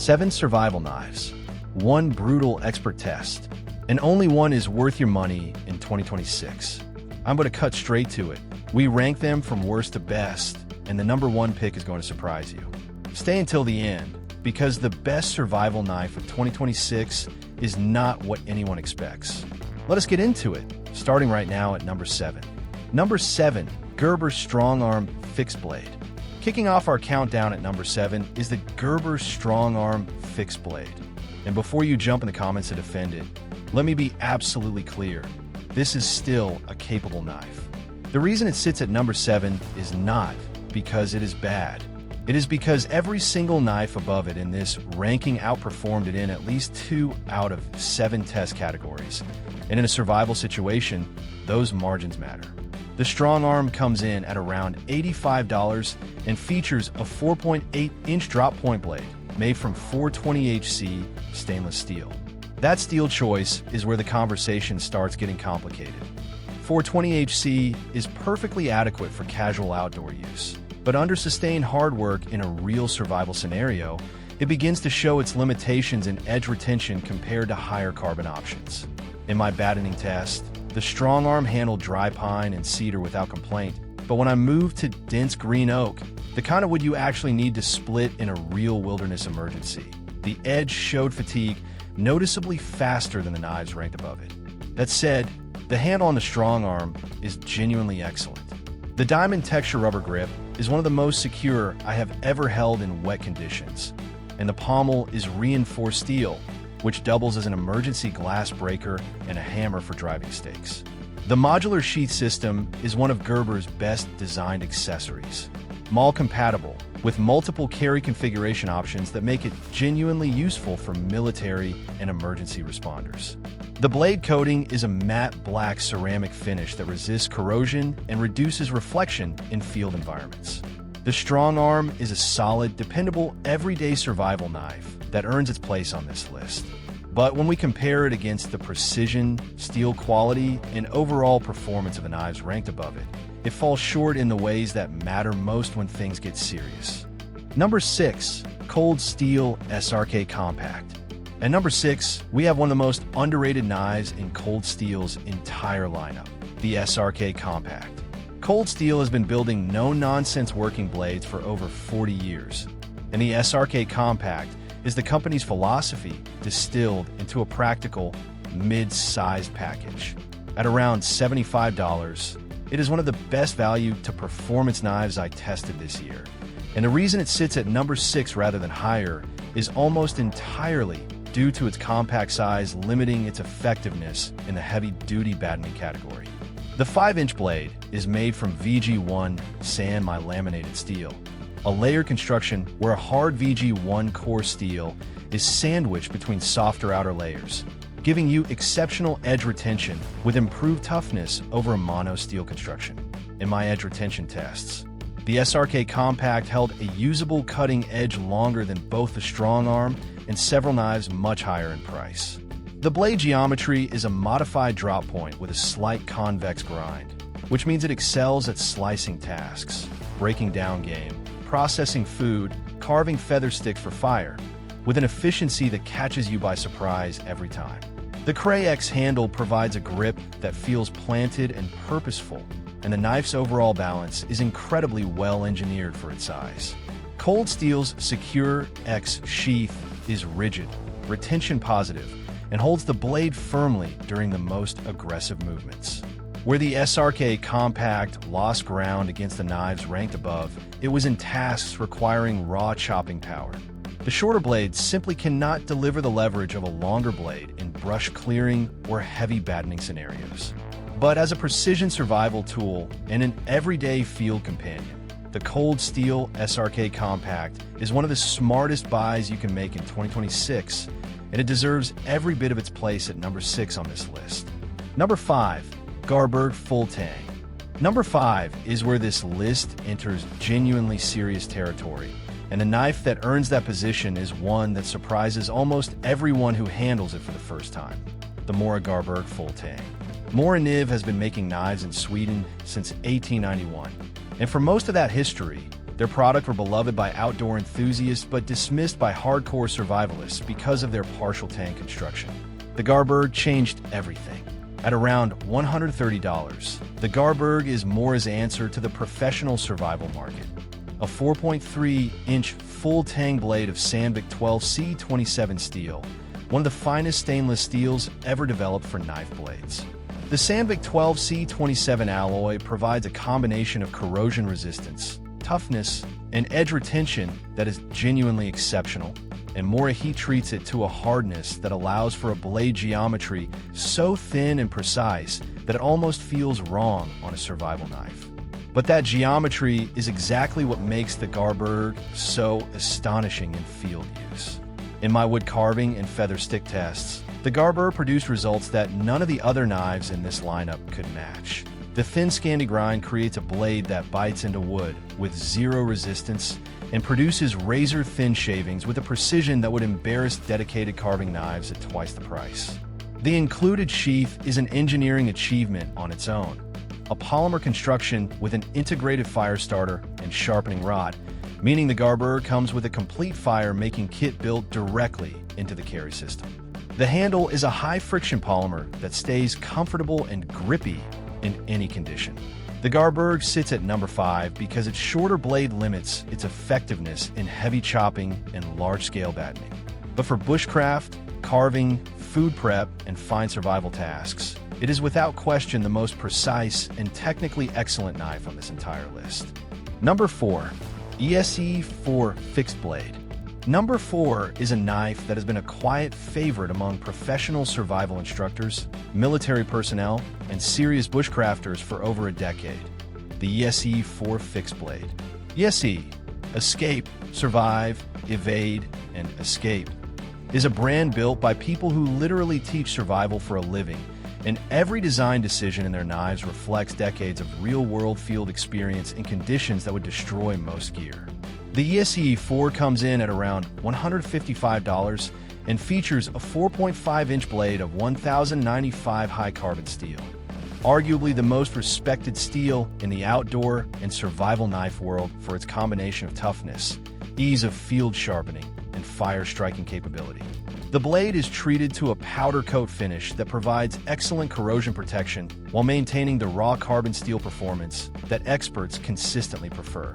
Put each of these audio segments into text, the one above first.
7 survival knives, 1 brutal expert test, and only one is worth your money in 2026. I'm going to cut straight to it. We rank them from worst to best, and the number 1 pick is going to surprise you. Stay until the end, because the best survival knife of 2026 is not what anyone expects. Let us get into it, starting right now at number 7. Number 7, Gerber Strong Arm Fixed Blade. Kicking off our countdown at number 7 is the Gerber Strong Arm Fixed Blade. And before you jump in the comments to defend it, let me be absolutely clear. This is still a capable knife. The reason it sits at number 7 is not because it is bad. It is because every single knife above it in this ranking outperformed it in at least 2 out of 7 test categories. And in a survival situation, those margins matter. The Strong Arm comes in at around $85 and features a 4.8-inch drop point blade made from 420HC stainless steel. That steel choice is where the conversation starts getting complicated. 420HC is perfectly adequate for casual outdoor use, but under sustained hard work in a real survival scenario, it begins to show its limitations in edge retention compared to higher carbon options. In my battening test, the Strong Arm handled dry pine and cedar without complaint, but when I moved to dense green oak, the kind of wood you actually need to split in a real wilderness emergency, the edge showed fatigue noticeably faster than the knives ranked above it. That said, the handle on the Strong Arm is genuinely excellent. The diamond texture rubber grip is one of the most secure I have ever held in wet conditions, and the pommel is reinforced steel, which doubles as an emergency glass breaker and a hammer for driving stakes. The modular sheath system is one of Gerber's best designed accessories. MAL compatible, with multiple carry configuration options that make it genuinely useful for military and emergency responders. The blade coating is a matte black ceramic finish that resists corrosion and reduces reflection in field environments. The Strong Arm is a solid, dependable, everyday survival knife that earns its place on this list. But when we compare it against the precision, steel quality, and overall performance of the knives ranked above it, it falls short in the ways that matter most when things get serious. Number 6, Cold Steel SRK Compact. At number 6, we have one of the most underrated knives in Cold Steel's entire lineup, the SRK Compact. Cold Steel has been building no-nonsense working blades for over 40 years, and the SRK Compact is the company's philosophy distilled into a practical, mid-sized package. At around $75, it is one of the best value to performance knives I tested this year. And the reason it sits at number 6 rather than higher is almost entirely due to its compact size limiting its effectiveness in the heavy-duty battening category. The 5-inch blade is made from VG1 sand laminated steel, a layered construction where a hard VG1 core steel is sandwiched between softer outer layers, giving you exceptional edge retention with improved toughness over a mono steel construction. In my edge retention tests, the SRK Compact held a usable cutting edge longer than both the Strong Arm and several knives much higher in price. The blade geometry is a modified drop point with a slight convex grind, which means it excels at slicing tasks, breaking down game, processing food, carving feather sticks for fire, with an efficiency that catches you by surprise every time. The Cray X handle provides a grip that feels planted and purposeful, and the knife's overall balance is incredibly well engineered for its size. Cold Steel's Secure X sheath is rigid, retention positive, and holds the blade firmly during the most aggressive movements. Where the SRK Compact lost ground against the knives ranked above, it was in tasks requiring raw chopping power. The shorter blades simply cannot deliver the leverage of a longer blade in brush clearing or heavy battening scenarios. But as a precision survival tool and an everyday field companion, the Cold Steel SRK Compact is one of the smartest buys you can make in 2026, and it deserves every bit of its place at number 6 on this list. Number 5, Garberg Full Tang. Number 5 is where this list enters genuinely serious territory, and the knife that earns that position is one that surprises almost everyone who handles it for the first time, the Mora Garberg Full Tang. Mora Niv has been making knives in Sweden since 1891, and for most of that history, Their products were beloved by outdoor enthusiasts but dismissed by hardcore survivalists because of their partial tang construction. The Garberg changed everything. At around $130, the Garberg is Mora's answer to the professional survival market. A 4.3-inch full tang blade of Sandvik 12C27 steel, one of the finest stainless steels ever developed for knife blades. The Sandvik 12C27 alloy provides a combination of corrosion resistance, toughness, and edge retention that is genuinely exceptional, and Mora heat treats it to a hardness that allows for a blade geometry so thin and precise that it almost feels wrong on a survival knife. But that geometry is exactly what makes the Garberg so astonishing in field use. In my wood carving and feather stick tests, the Garberg produced results that none of the other knives in this lineup could match. The thin Scandi grind creates a blade that bites into wood with zero resistance and produces razor-thin shavings with a precision that would embarrass dedicated carving knives at twice the price. The included sheath is an engineering achievement on its own. A polymer construction with an integrated fire starter and sharpening rod, meaning the Garberg comes with a complete fire-making kit built directly into the carry system. The handle is a high-friction polymer that stays comfortable and grippy in any condition. The Garberg sits at number 5 because its shorter blade limits its effectiveness in heavy chopping and large-scale battening. But for bushcraft, carving, food prep, and fine survival tasks, it is without question the most precise and technically excellent knife on this entire list. Number 4. ESE4 Fixed Blade. Number 4 is a knife that has been a quiet favorite among professional survival instructors, military personnel, and serious bushcrafters for over a decade. The ESE4 Fixed Blade. ESE, Escape, Survive, Evade, and Escape, is a brand built by people who literally teach survival for a living, and every design decision in their knives reflects decades of real-world field experience in conditions that would destroy most gear. The ESE4 comes in at around $155 and features a 4.5-inch blade of 1095 high-carbon steel, arguably the most respected steel in the outdoor and survival knife world for its combination of toughness, ease of field sharpening, and fire-striking capability. The blade is treated to a powder coat finish that provides excellent corrosion protection while maintaining the raw carbon steel performance that experts consistently prefer.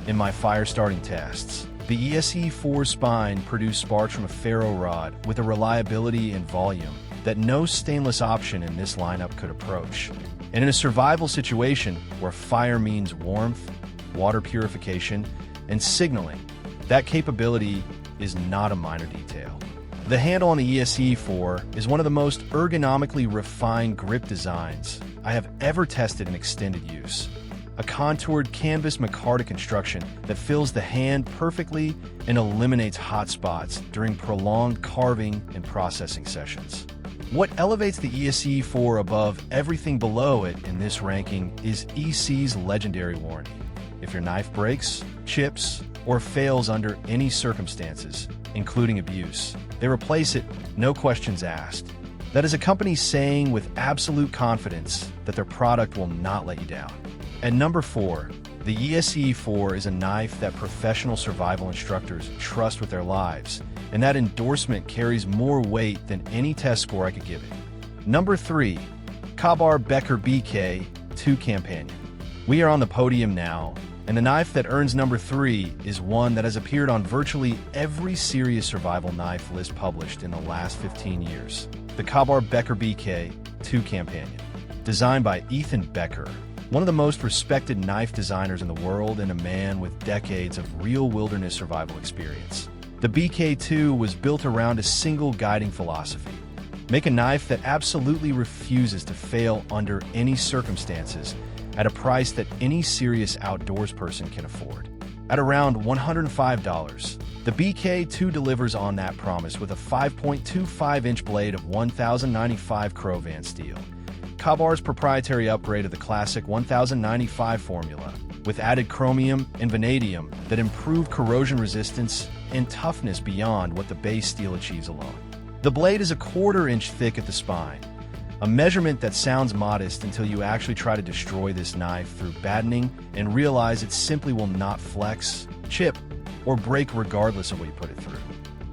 In my fire-starting tests, the ESE4 spine produced sparks from a ferro rod with a reliability and volume that no stainless option in this lineup could approach. And in a survival situation where fire means warmth, water purification, and signaling, that capability is not a minor detail. The handle on the ESE4 is one of the most ergonomically refined grip designs I have ever tested in extended use. A contoured canvas micarta construction that fills the hand perfectly and eliminates hot spots during prolonged carving and processing sessions. What elevates the ESE4 above everything below it in this ranking is EC's legendary warranty. If your knife breaks, chips, or fails under any circumstances, including abuse, they replace it, no questions asked. That is a company saying with absolute confidence that their product will not let you down. At number 4, the ESE4 is a knife that professional survival instructors trust with their lives, and that endorsement carries more weight than any test score I could give it. Number 3, Ka-Bar Becker BK2 Companion. We are on the podium now, and the knife that earns number 3 is one that has appeared on virtually every serious survival knife list published in the last 15 years. The Ka-Bar Becker BK2 Companion. Designed by Ethan Becker, one of the most respected knife designers in the world and a man with decades of real wilderness survival experience. The BK2 was built around a single guiding philosophy: make a knife that absolutely refuses to fail under any circumstances at a price that any serious outdoors person can afford. At around $105, the BK2 delivers on that promise with a 5.25-inch blade of 1095 Crowvan steel, Ka-Bar's proprietary upgrade of the classic 1095 formula, with added chromium and vanadium that improve corrosion resistance and toughness beyond what the base steel achieves alone. The blade is a 1/4 inch thick at the spine, A measurement that sounds modest until you actually try to destroy this knife through battening and realize it simply will not flex, chip, or break regardless of what you put it through.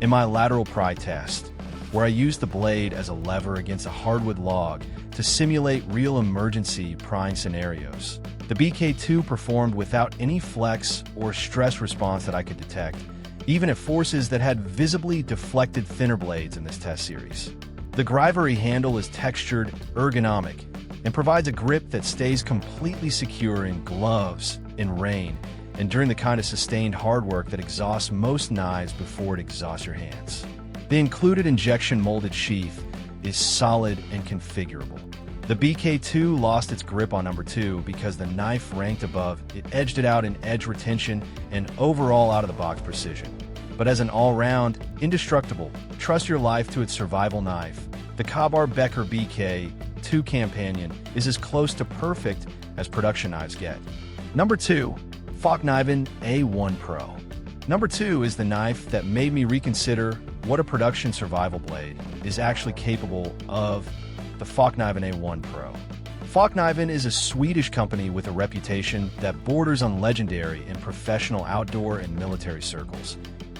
In my lateral pry test, where I used the blade as a lever against a hardwood log to simulate real emergency prying scenarios, the BK2 performed without any flex or stress response that I could detect, even at forces that had visibly deflected thinner blades in this test series. The Grivery handle is textured, ergonomic, and provides a grip that stays completely secure in gloves, in rain, and during the kind of sustained hard work that exhausts most knives before it exhausts your hands. The included injection molded sheath is solid and configurable. The BK2 lost its grip on number 2 because the knife ranked above it edged it out in edge retention and overall out-of-the-box precision. But as an all-round, indestructible, trust your life to its survival knife, the Ka-Bar Becker BK2 Companion is as close to perfect as production knives get. Number 2. Falkniven A1 Pro. Number 2 is the knife that made me reconsider what a production survival blade is actually capable of, the Falkniven A1 Pro. Falkniven is a Swedish company with a reputation that borders on legendary in professional outdoor and military circles.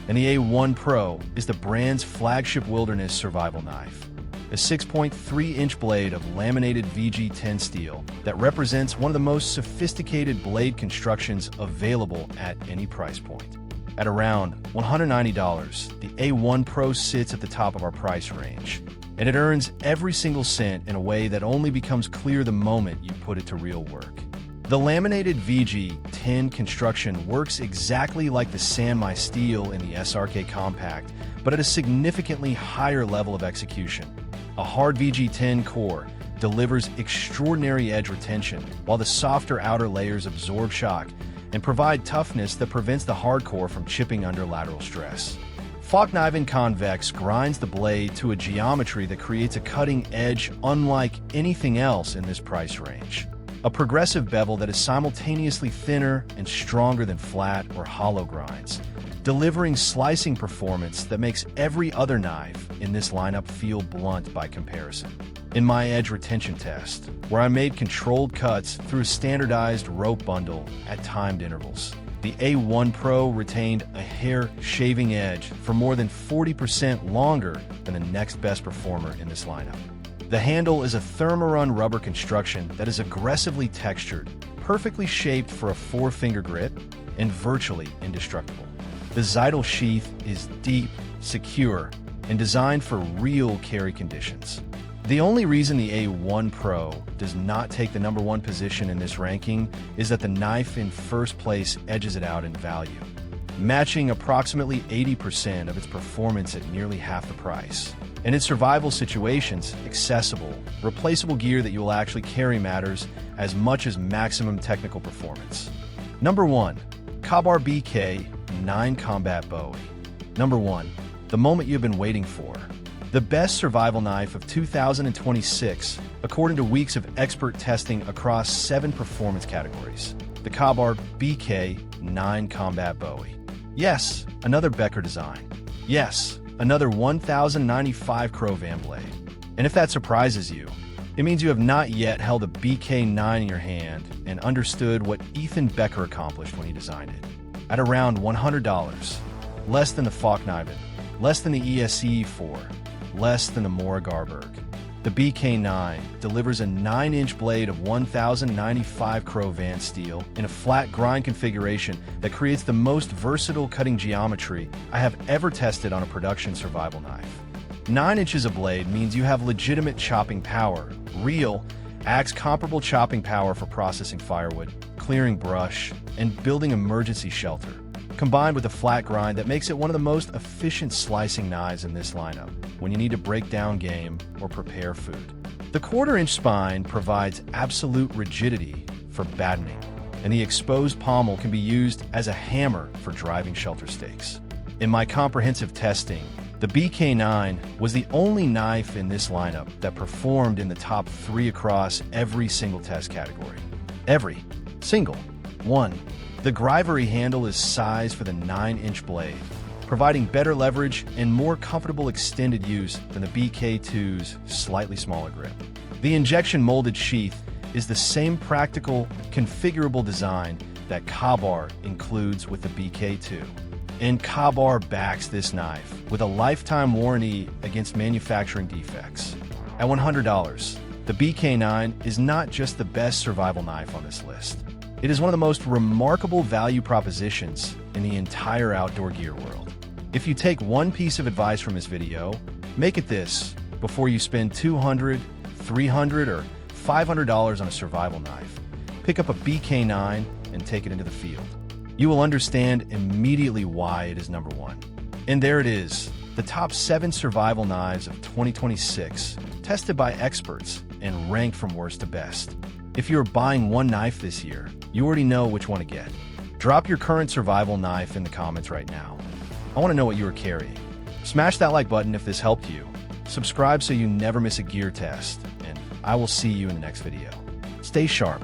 And the A1 Pro is the brand's flagship wilderness survival knife. A 6.3-inch blade of laminated VG10 steel that represents one of the most sophisticated blade constructions available at any price point. At around $190, the A1 Pro sits at the top of our price range, and it earns every single cent in a way that only becomes clear the moment you put it to real work. The laminated VG10 construction works exactly like the Sanmai steel in the SRK Compact, but at a significantly higher level of execution. A hard VG10 core delivers extraordinary edge retention, while the softer outer layers absorb shock and provide toughness that prevents the hard core from chipping under lateral stress. Falkniven Convex grinds the blade to a geometry that creates a cutting edge unlike anything else in this price range. A progressive bevel that is simultaneously thinner and stronger than flat or hollow grinds, delivering slicing performance that makes every other knife in this lineup feel blunt by comparison. In my edge retention test, where I made controlled cuts through a standardized rope bundle at timed intervals, the A1 Pro retained a hair shaving edge for more than 40% longer than the next best performer in this lineup. The handle is a Thermarun rubber construction that is aggressively textured, perfectly shaped for a 4-finger grip, and virtually indestructible. The Zytel sheath is deep, secure, and designed for real carry conditions. The only reason the A1 Pro does not take the number 1 position in this ranking is that the knife in first place edges it out in value, matching approximately 80% of its performance at nearly half the price. And in survival situations, accessible, replaceable gear that you will actually carry matters as much as maximum technical performance. Number 1. Ka-Bar BK9 Combat Bowie. Number 1. The moment you've been waiting for. The best survival knife of 2026, according to weeks of expert testing across 7 performance categories. The Ka-Bar BK9 Combat Bowie. Yes, another Becker design. Yes, another 1095 Crow Van blade. And if that surprises you, it means you have not yet held a BK9 in your hand and understood what Ethan Becker accomplished when he designed it. At around $100, less than the Falkniven, less than the ESE4, less than the Mora Garberg, the BK9 delivers a 9-inch blade of 1095 Crow Van steel in a flat grind configuration that creates the most versatile cutting geometry I have ever tested on a production survival knife. 9 inches of blade means you have legitimate chopping power, real, axe-comparable chopping power for processing firewood, clearing brush, and building emergency shelter, combined with a flat grind that makes it one of the most efficient slicing knives in this lineup when you need to break down game or prepare food. The 1/4-inch spine provides absolute rigidity for battening, and the exposed pommel can be used as a hammer for driving shelter stakes. In my comprehensive testing, the BK9 was the only knife in this lineup that performed in the top 3 across every single test category. Every single one. The Grivery handle is sized for the 9-inch blade, providing better leverage and more comfortable extended use than the BK2's slightly smaller grip. The injection molded sheath is the same practical, configurable design that Ka-Bar includes with the BK2. And Ka-Bar backs this knife with a lifetime warranty against manufacturing defects. At $100, the BK9 is not just the best survival knife on this list. It is one of the most remarkable value propositions in the entire outdoor gear world. If you take one piece of advice from this video, make it this: before you spend $200, $300, or $500 on a survival knife, pick up a BK9 and take it into the field. You will understand immediately why it is number one. And there it is, the top 7 survival knives of 2026, tested by experts and ranked from worst to best. If you're buying one knife this year, you already know which one to get. Drop your current survival knife in the comments right now. I want to know what you are carrying. Smash that like button if this helped you. Subscribe so you never miss a gear test, and I will see you in the next video. Stay sharp.